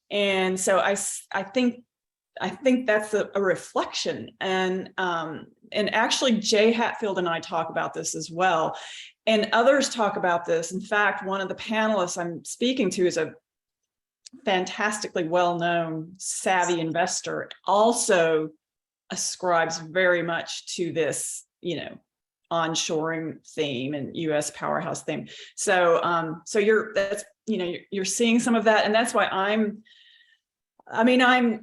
And so I think that's a reflection. And actually Jay Hatfield and I talk about this as well. And others talk about this. In fact, one of the panelists I'm speaking to is a fantastically well-known savvy investor, also ascribes very much to this, onshoring theme and US powerhouse theme. So you're seeing some of that. And that's why I'm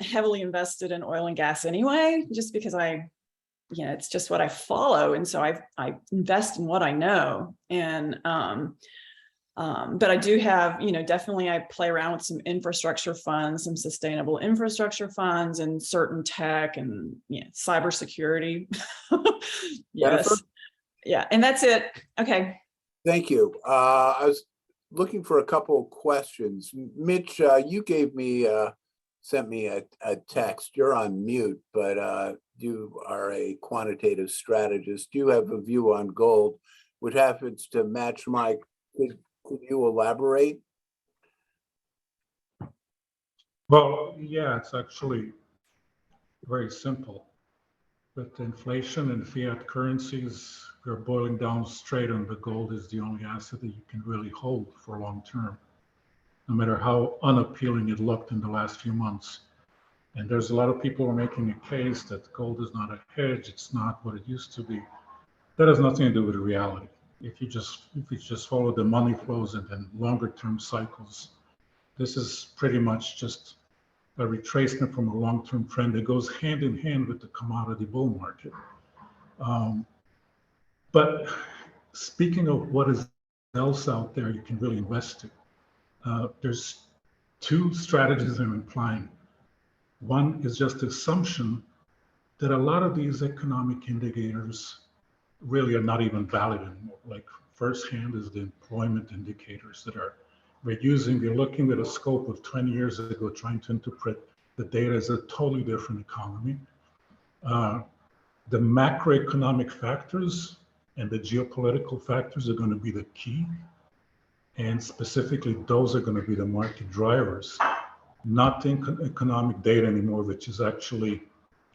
heavily invested in oil and gas anyway, just because it's just what I follow. And so I invest in what I know. And, but I do have, definitely I play around with some infrastructure funds, some sustainable infrastructure funds, and certain tech and cybersecurity. Yes. Jennifer? Yeah. And that's it. Okay. Thank you. I was looking for a couple of questions. Mitch, you sent me a text. You're on mute, but you are a quantitative strategist. You have a view on gold, which happens to match my. Could you elaborate? Well, yeah, it's actually very simple. With inflation and fiat currencies, we're boiling down straight on the gold is the only asset that you can really hold for long term, no matter how unappealing it looked in the last few months. And there's a lot of people who are making a case that gold is not a hedge, it's not what it used to be. That has nothing to do with the reality. If you just follow the money flows and then longer term cycles, this is pretty much just a retracement from a long-term trend that goes hand in hand with the commodity bull market. But speaking of what is else out there you can really invest in, there's two strategies I'm implying. One is just the assumption that a lot of these economic indicators really are not even valid anymore. Like firsthand is the employment indicators that you're looking at a scope of 20 years ago, trying to interpret the data as a totally different economy. The macroeconomic factors and the geopolitical factors are going to be the key. And specifically, those are going to be the market drivers, not the economic data anymore, which is actually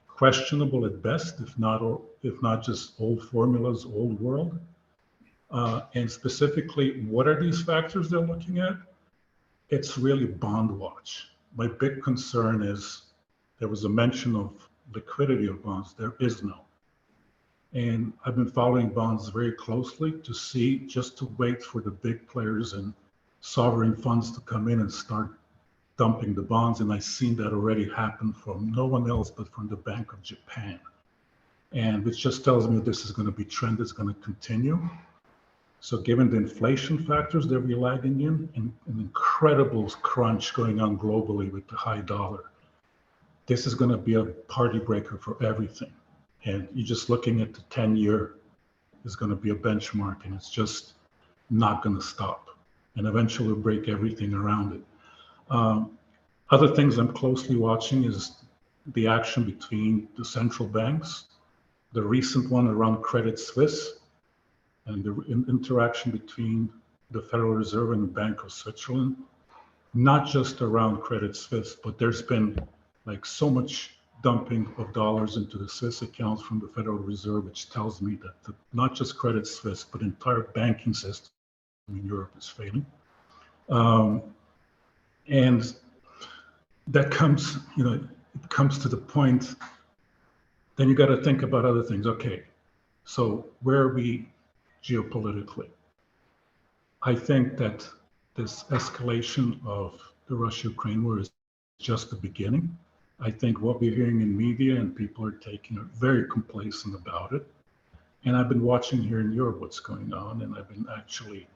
questionable at best, if not just old formulas, old world. And specifically, what are these factors they're looking at? It's really bond watch. My big concern is there was a mention of liquidity of bonds. There is no. And I've been following bonds very closely to see, just to wait for the big players and sovereign funds to come in and start dumping the bonds. And I've seen that already happen from no one else but from the Bank of Japan. And which just tells me this is going to be trend that's going to continue. So given the inflation factors that we're lagging in and an incredible crunch going on globally with the high dollar, this is going to be a party breaker for everything. And you're just looking at the 10-year is going to be a benchmark, and it's just not going to stop. And eventually break everything around it. Other things I'm closely watching is the action between the central banks, the recent one around Credit Suisse, and the interaction between the Federal Reserve and the Bank of Switzerland, not just around Credit Suisse, but there's been like so much dumping of dollars into the Swiss accounts from the Federal Reserve, which tells me that not just Credit Suisse, but the entire banking system in Europe is failing. And that comes, it comes to the point, then you got to think about other things. Okay, so where are we geopolitically? I think that this escalation of the Russia-Ukraine war is just the beginning. I think what we're hearing in media and people are are very complacent about it. And I've been watching here in Europe what's going on, and I've been actually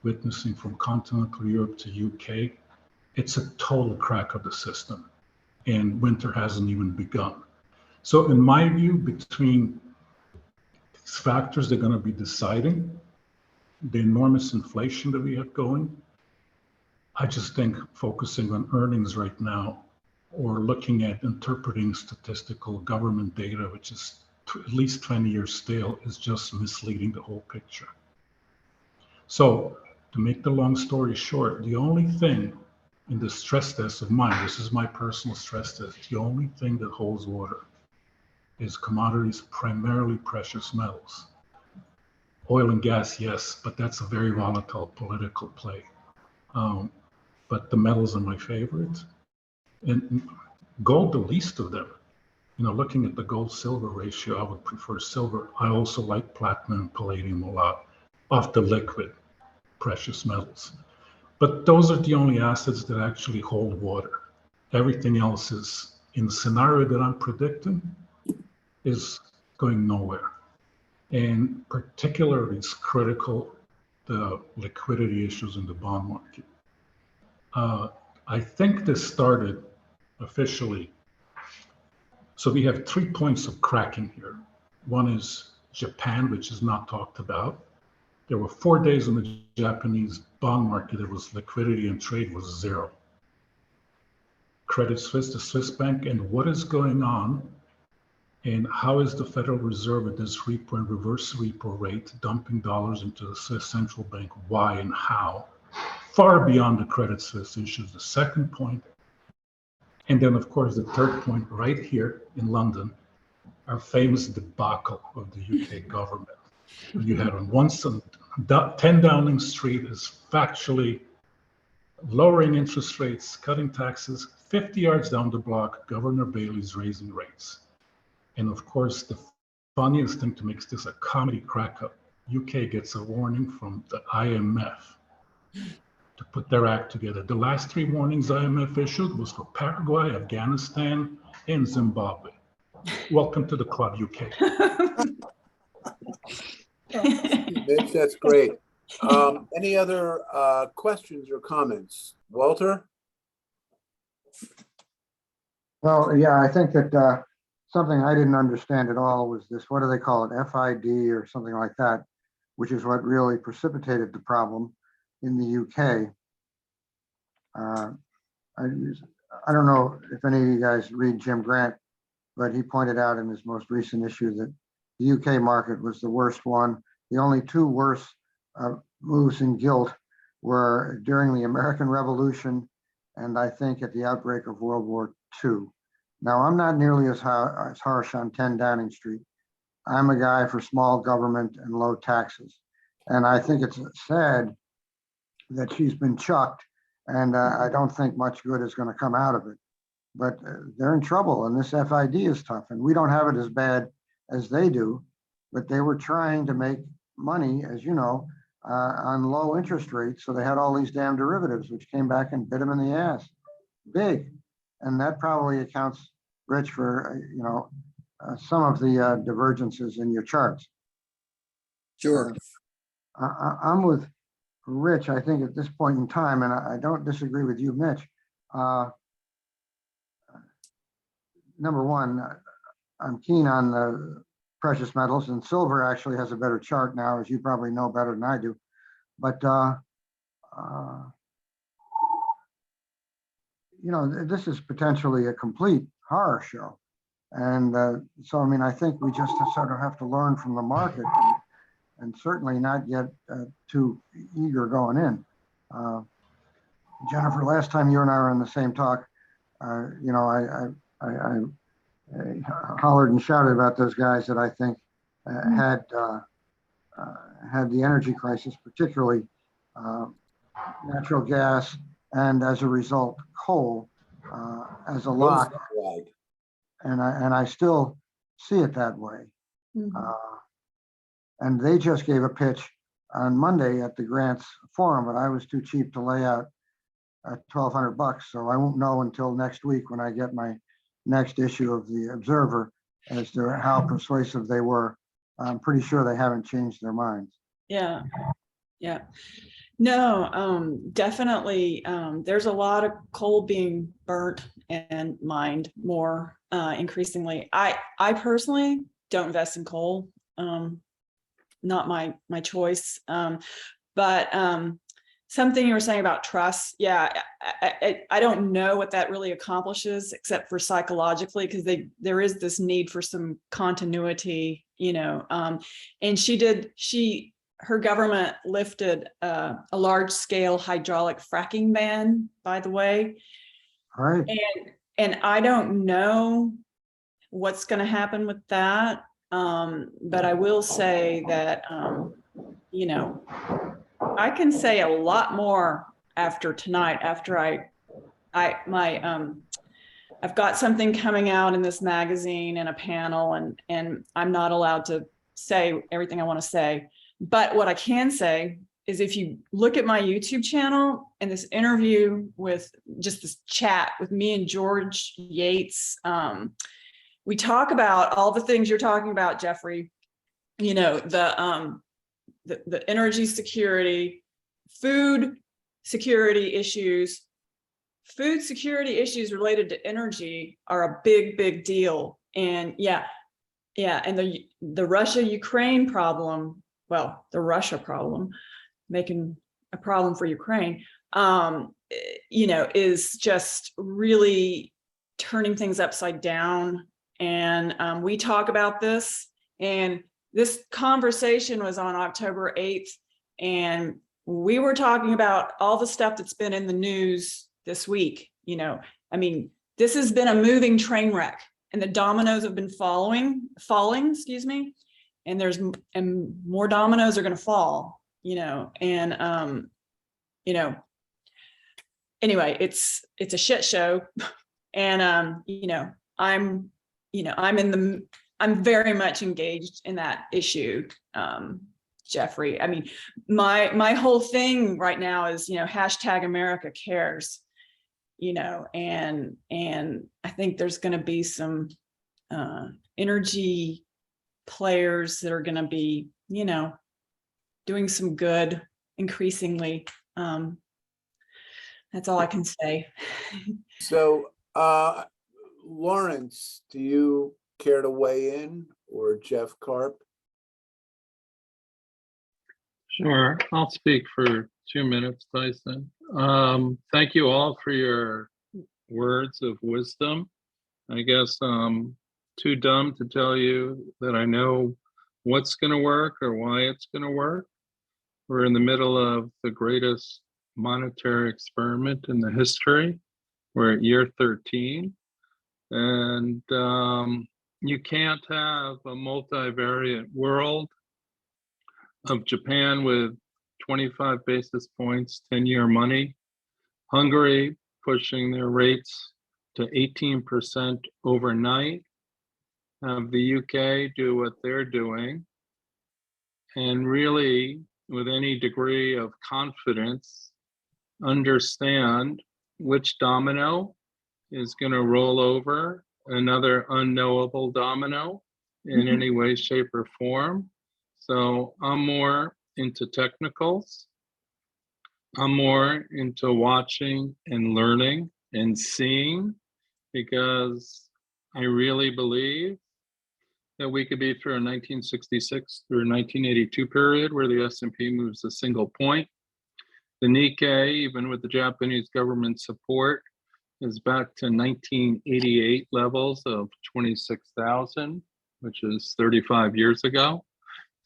witnessing from continental Europe to UK. It's a total crack of the system, and winter hasn't even begun. So in my view, between these factors, they're going to be deciding the enormous inflation that we have going. I just think focusing on earnings right now, or looking at interpreting statistical government data, which is at least 20 years stale, is just misleading the whole picture. So to make the long story short, the only thing in the stress test of mine, this is my personal stress test, the only thing that holds water is commodities, primarily precious metals. Oil and gas, yes, but that's a very volatile political play. But the metals are my favorite. And gold, the least of them. Looking at the gold-silver ratio, I would prefer silver. I also like platinum and palladium a lot, off the liquid precious metals. But those are the only assets that actually hold water. Everything else is, in the scenario that I'm predicting, is going nowhere. And particularly it's critical, the liquidity issues in the bond market. I think this started officially. So we have 3 points of cracking here. One is Japan, which is not talked about. There were 4 days in the Japanese bond market, there was liquidity and trade was zero. Credit Suisse, the Swiss bank, and what is going on, and how is the Federal Reserve at this repo and reverse repo rate dumping dollars into the Swiss central bank? Why and how? Far beyond the Credit Suisse issues, the second point. And then, of course, the third point right here in London, our famous debacle of the UK government. You had on one side, 10 Downing Street is factually lowering interest rates, cutting taxes. 50 yards down the block, Governor Bailey's raising rates. And of course, the funniest thing to make this a comedy crack up, UK gets a warning from the IMF to put their act together. The last 3 warnings IMF issued was for Paraguay, Afghanistan, and Zimbabwe. Welcome to the club, UK. Mitch, that's great. Any other questions or comments? Walter? Well, yeah, I think that something I didn't understand at all was this, what do they call it, FID or something like that, which is what really precipitated the problem in the UK. I don't know if any of you guys read Jim Grant, but he pointed out in his most recent issue that the UK market was the worst one. The only 2 worst moves in gilt were during the American Revolution and I think at the outbreak of World War II. Now, I'm not nearly as harsh on 10 Downing Street. I'm a guy for small government and low taxes. And I think it's sad that she's been chucked, and I don't think much good is going to come out of it. But they're in trouble, and this FID is tough, and we don't have it as bad as they do, but they were trying to make money, as you know, on low interest rates. So they had all these damn derivatives, which came back and bit them in the ass, big. And that probably accounts, Rich, for, some of the divergences in your charts. Sure. I'm with Rich, I think at this point in time, and I don't disagree with you, Mitch. Number one, I'm keen on the precious metals, and silver actually has a better chart now, as you probably know better than I do. But this is potentially a complete horror show. And so, I mean, I think we just sort of have to learn from the market and certainly not get too eager going in. Jennifer, last time you and I were in the same talk, I hollered and shouted about those guys that I think had the energy crisis, particularly natural gas, and as a result, coal as a lock. And I still see it that way. Mhm. And they just gave a pitch on Monday at the Grants Forum, but I was too cheap to lay out $1,200. So I won't know until next week when I get my next issue of the Observer as to how persuasive they were. I'm pretty sure they haven't changed their minds. Yeah. No, definitely. There's a lot of coal being burnt and mined more increasingly. I personally don't invest in coal. Not my choice. But something you were saying about trust. Yeah, I don't know what that really accomplishes, except for psychologically, because there is this need for some continuity, and her government lifted a large scale hydraulic fracking ban, by the way. All right. And I don't know what's going to happen with that. But I will say that, I can say a lot more after tonight, after I've got something coming out in this magazine and a panel, and I'm not allowed to say everything I want to say. But what I can say is, if you look at my YouTube channel and this interview with just this chat with me and George Yates, we talk about all the things you're talking about, Jeffrey, the energy security, food security issues related to energy are a big deal. And and the Russia-Ukraine problem, well, the Russia problem, making a problem for Ukraine, is just really turning things upside down. And we talk about this, and this conversation was on October 8th. And we were talking about all the stuff that's been in the news this week. This has been a moving train wreck, and the dominoes have been falling, and more dominoes are going to fall, anyway, it's a shit show. And, I'm very much engaged in that issue, Jeffrey. I mean, my whole thing right now is, hashtag AmericaCares, and I think there's going to be some energy players that are going to be, doing some good increasingly. That's all I can say. So, Lawrence, do you care to weigh in, or Jeff Karp? Sure, I'll speak for 2 minutes, Tyson. Thank you all for your words of wisdom. I guess I'm too dumb to tell you that I know what's going to work or why it's going to work. We're in the middle of the greatest monetary experiment in the history. We're at year 13. And you can't have a multivariate world of Japan with 25 basis points, 10-year money, Hungary pushing their rates to 18% overnight, have the UK do what they're doing, and really, with any degree of confidence, understand which domino is going to roll over another unknowable domino in any way, shape, or form. So I'm more into technicals. I'm more into watching and learning and seeing, because I really believe that we could be through a 1966 through a 1982 period where the S&P moves a single point. The Nikkei, even with the Japanese government support, is back to 1988 levels of 26,000, which is 35 years ago.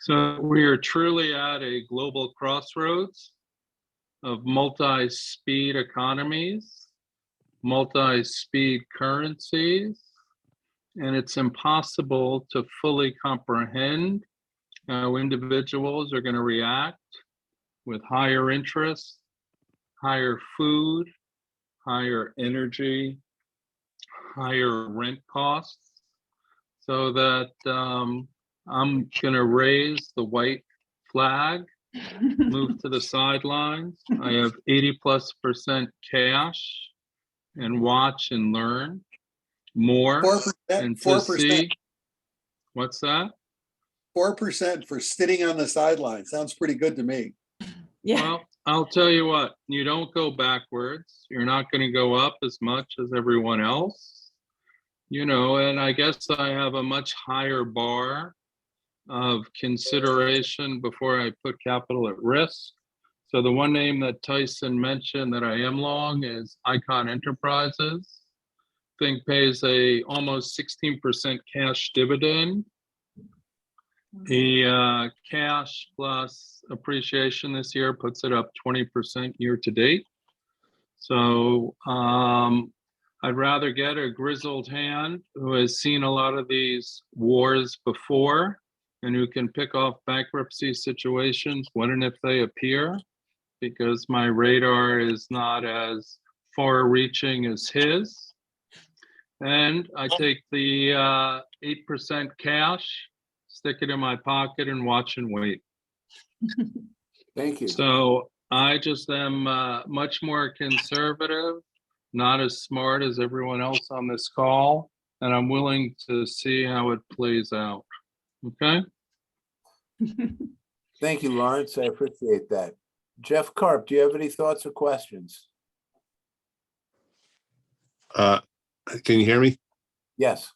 So we are truly at a global crossroads of multi-speed economies, multi-speed currencies, and it's impossible to fully comprehend how individuals are going to react with higher interest, higher food, higher energy, higher rent costs, so that I'm going to raise the white flag, move to the sidelines. I have 80+% cash and watch and learn more 4%, and to 4%, see. What's that? 4% for sitting on the sideline. Sounds pretty good to me. Yeah. Well, I'll tell you what, you don't go backwards. You're not going to go up as much as everyone else, you know, and I guess I have a much higher bar of consideration before I put capital at risk. So the one name that Tyson mentioned that I am long is Icon Enterprises. I think pays a almost 16% cash dividend. The cash plus appreciation this year puts it up 20% year to date. So I'd rather get a grizzled hand who has seen a lot of these wars before and who can pick off bankruptcy situations when and if they appear, because my radar is not as far reaching as his. And I take the 8% cash, stick it in my pocket and watch and wait. Thank you. So I just am much more conservative, not as smart as everyone else on this call, and I'm willing to see how it plays out. Okay? Thank you, Lawrence. I appreciate that. Jeff Karp, do you have any thoughts or questions? Can you hear me? Yes.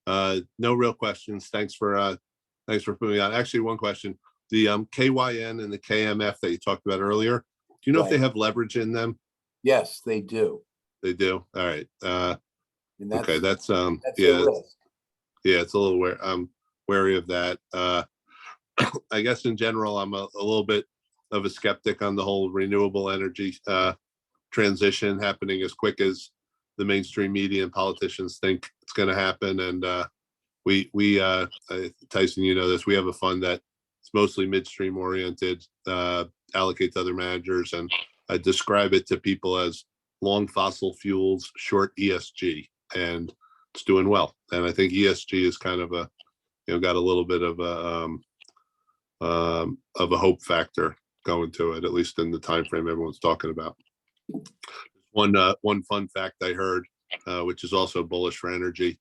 No real questions. Thanks for putting me on. Actually, one question. The KYN and the KMF that you talked about earlier, do you know if they have leverage in them? Yes, they do. They do. All right. And that's, okay, that's the yeah, risk. yeah, it's a little I'm wary of that. I guess in general, I'm a little bit of a skeptic on the whole renewable energy transition happening as quick as the mainstream media and politicians think it's going to happen. And we Tyson, you know this, we have a fund that's mostly midstream oriented, allocate to other managers, and I describe it to people as long fossil fuels, short ESG, and it's doing well. And I think ESG is kind of a, you know, got a little bit of a hope factor going to it, at least in the time frame everyone's talking about. One fun fact I heard, which is also bullish for energy,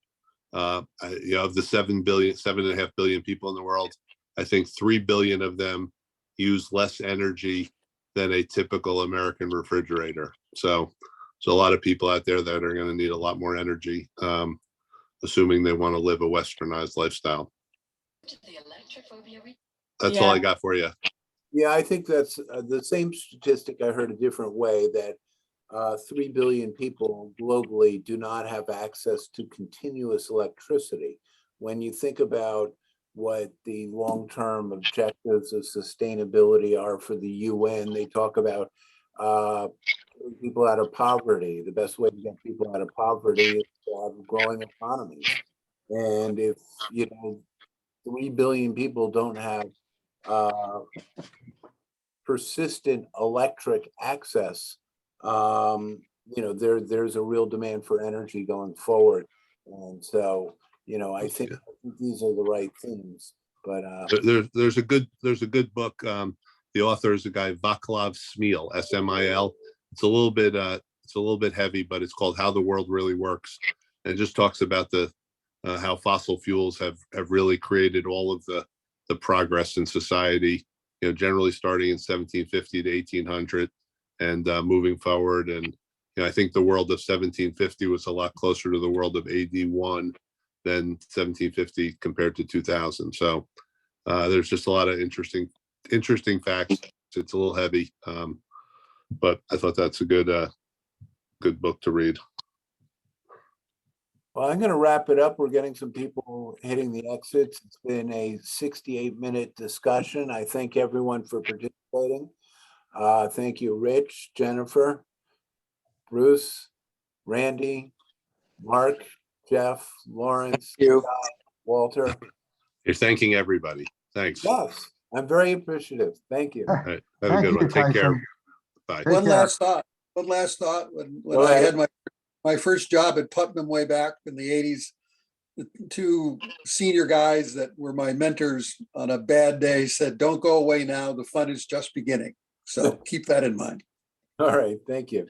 you know, of the 7.5 billion people in the world, I think 3 billion of them use less energy than a typical American refrigerator. So a lot of people out there that are going to need a lot more energy, assuming they want to live a westernized lifestyle. That's all I got for you. Yeah, I think that's the same statistic I heard a different way, that 3 billion people globally do not have access to continuous electricity. When you think about what the long-term objectives of sustainability are for the UN, they talk about people out of poverty. The best way to get people out of poverty is to have growing economies. And if, 3 billion people don't have persistent electric access, there's a real demand for energy going forward. And so, I think these are the right themes. But there's a good book. The author is a guy, Vaclav Smil, Smil. It's a little bit heavy, but it's called How the World Really Works, and it just talks about how fossil fuels have really created all of the progress in society. Generally starting in 1750 to 1800, and moving forward. And I think the world of 1750 was a lot closer to the world of AD1 than 1750 compared to 2000. So there's just a lot of interesting facts. It's a little heavy, but I thought that's a good book to read. Well, I'm going to wrap it up. We're getting some people hitting the exits. It's been a 68-minute discussion. I thank everyone for participating. Thank you, Rich, Jennifer, Bruce, Randy, Mark, Jeff, Lawrence, Walter. You're thanking everybody. Thanks. Yes, I'm very appreciative. Thank you. All right. Have a good one. Take care. Bye. One last thought. When I had my first job at Putnam way back in the 80s, the two senior guys that were my mentors on a bad day said, "Don't go away now. The fun is just beginning." So keep that in mind. All right. Thank you.